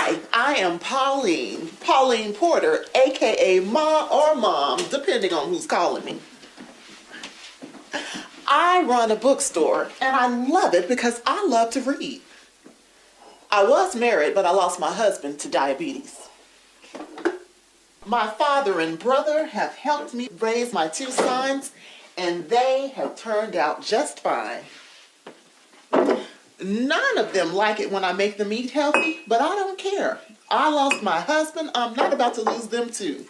Hi, I am Pauline Porter, aka Ma or Mom, depending on who's calling me. I run a bookstore and I love it because I love to read. I was married, but I lost my husband to diabetes. My father and brother have helped me raise my two sons, and they have turned out just fine. None of them like it when I make them eat healthy, but I don't care. I lost my husband, I'm not about to lose them too.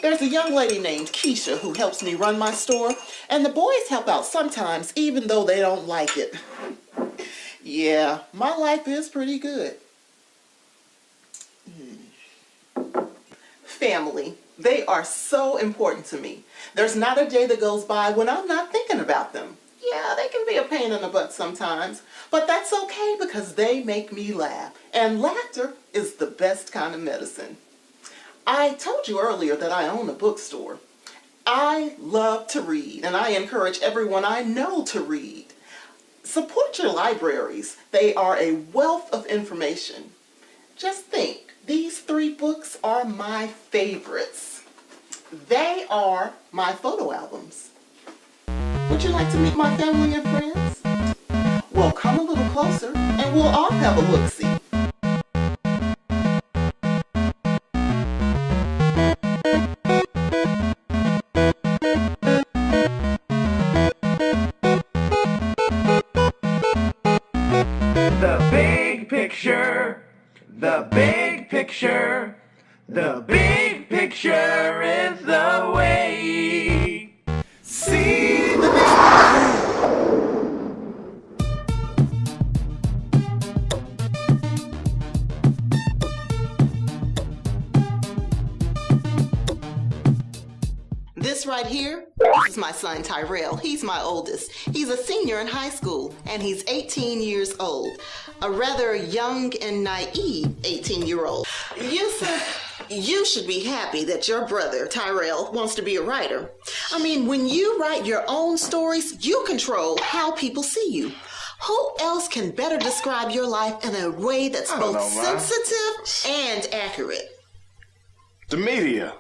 There's a young lady named Keisha who helps me run my store, and the boys help out sometimes, even though they don't like it. Yeah, my life is pretty good. Family, they are so important to me. There's not a day that goes by when I'm not thinking about them. Yeah, they can be a pain in the butt sometimes, but that's okay because they make me laugh, and laughter is the best kind of medicine. I told you earlier that I own a bookstore. I love to read, and I encourage everyone I know to read. Support your libraries. They are a wealth of information. Just think, these 3 books are my favorites. They are my photo albums. Would you like to meet my family and friends? Well, come a little closer and we'll all have a look-see. The big picture, the big picture, the big picture is the way. See the big This right here, this is my son Tyrell. He's my oldest. He's a senior in high school and he's 18 years old. A rather young and naive 18-year-old. Yusuf, you should be happy that your brother Tyrell wants to be a writer. I mean, when you write your own stories, you control how people see you. Who else can better describe your life in a way that's both sensitive and accurate? The media.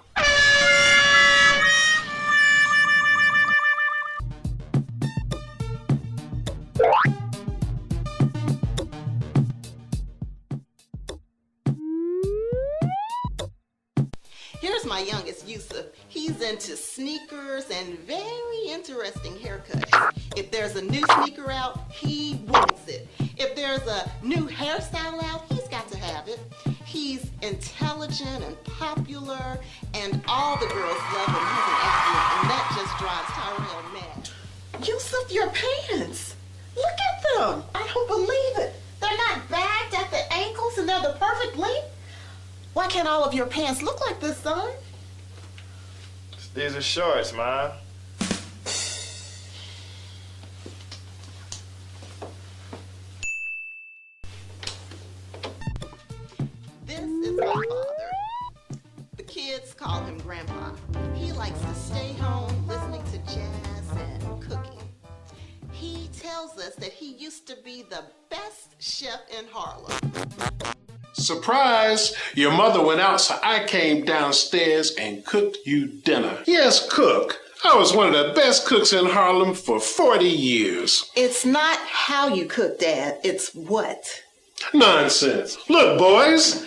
Here's my youngest, Yusuf. He's into sneakers and very interesting haircuts. If there's a new sneaker out, he wants it. If there's a new hairstyle out, he's got to have it. He's intelligent and popular, and all the girls love him. He's an athlete, and that just drives Tyrell mad. Yusuf, your pants! Look at them! I don't believe it. They're not bagged at the ankles and they're the perfect length. Why can't all of your pants look like this, son? These are shorts, Ma. This is my father. The kids call him Grandpa. He likes to stay home listening to jazz and cooking. He tells us that he used to be the best chef in Harlem. Surprise! Your mother went out, so I came downstairs and cooked you dinner. Yes, cook. I was one of the best cooks in Harlem for 40 years. It's not how you cook, Dad. It's what. Nonsense. Look, boys.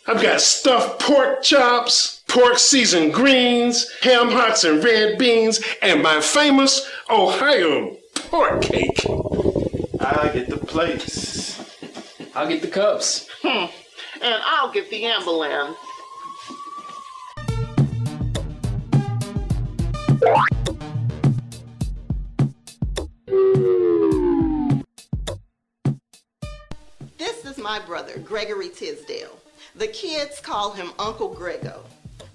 I've got stuffed pork chops, pork seasoned greens, ham hocks and red beans, and my famous Ohio pork cake. I'll get the plates. I'll get the cups. And I'll get the ambulance. This is my brother, Gregory Tisdale. The kids call him Uncle Grego.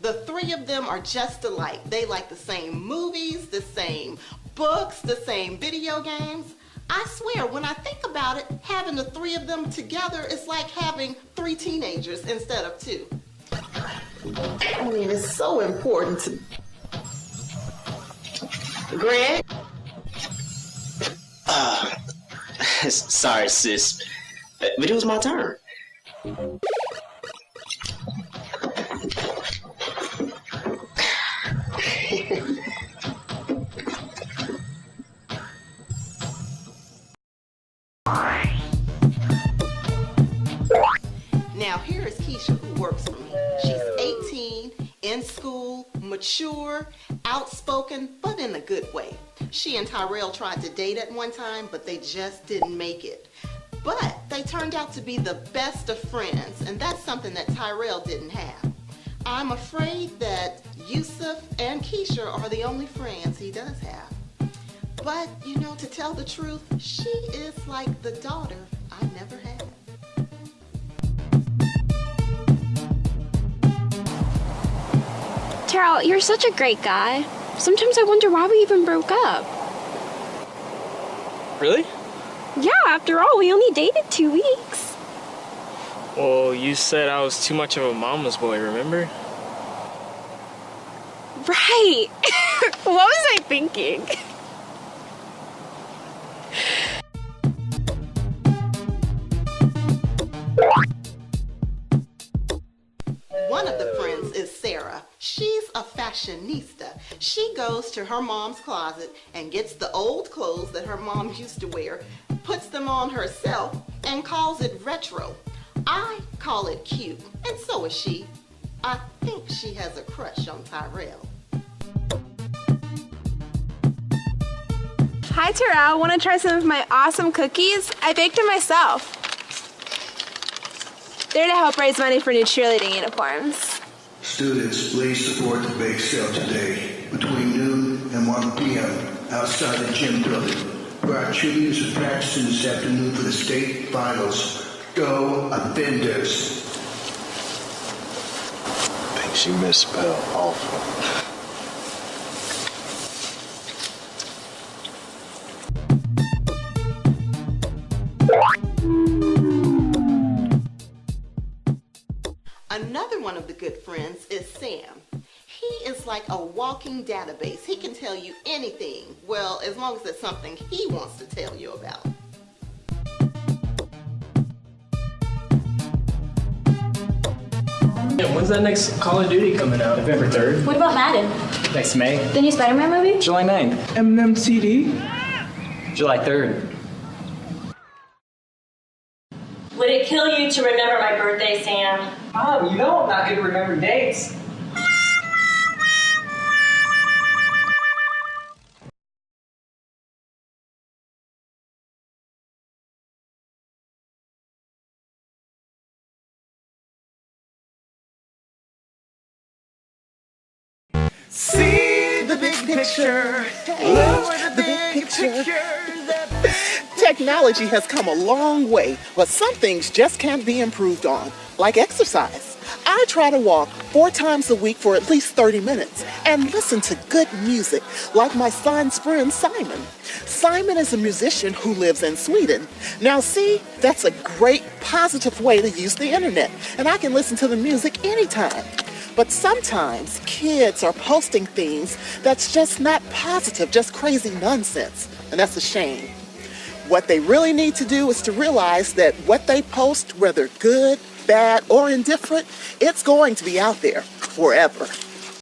The 3 of them are just alike. They like the same movies, the same books, the same video games. I swear, when I think about it, having the 3 of them together is like having 3 teenagers instead of 2. I mean, it's so important to... Greg? Sorry, sis. But it was my turn. Now here is Keisha, who works for me. She's 18, in school, mature, outspoken, but in a good way. She and Tyrell tried to date at one time, but they just didn't make it. But they turned out to be the best of friends, and that's something that Tyrell didn't have. I'm afraid that Yusuf and Keisha are the only friends he does have. But, you know, to tell the truth, she is like the daughter I never had. Terrell, you're such a great guy. Sometimes I wonder why we even broke up. Really? Yeah, after all, we only dated 2 weeks. Well, you said I was too much of a mama's boy, remember? Right. What was I thinking? One of the friends is Sarah. She's a fashionista. She goes to her mom's closet and gets the old clothes that her mom used to wear, puts them on herself, and calls it retro. I call it cute, and so is she. I think she has a crush on Tyrell. Hi, Terrell. Want to try some of my awesome cookies? I baked them myself. They're to help raise money for new cheerleading uniforms. Students, please support the bake sale today between noon and 1 p.m. outside the gym building, where our cheerleaders are practicing this afternoon for the state finals. Go offenders. I think she misspelled awful. Another one of the good friends is Sam. He is like a walking database. He can tell you anything. Well, as long as it's something he wants to tell you about. Yeah, when's that next Call of Duty coming out? November 3rd. What about Madden? Next May. The new Spider-Man movie? July 9th. Eminem CD. July 3rd. Would it kill you to remember my birthday, Sam? Mom, you know I'm not good at remembering dates. See the big picture. Look the big picture. Technology has come a long way, but some things just can't be improved on, like exercise. I try to walk 4 times a week for at least 30 minutes and listen to good music, like my son's friend Simon. Simon is a musician who lives in Sweden. Now see, that's a great positive way to use the internet, and I can listen to the music anytime. But sometimes kids are posting things that's just not positive, just crazy nonsense, and that's a shame. What they really need to do is to realize that what they post, whether good, bad, or indifferent, it's going to be out there forever.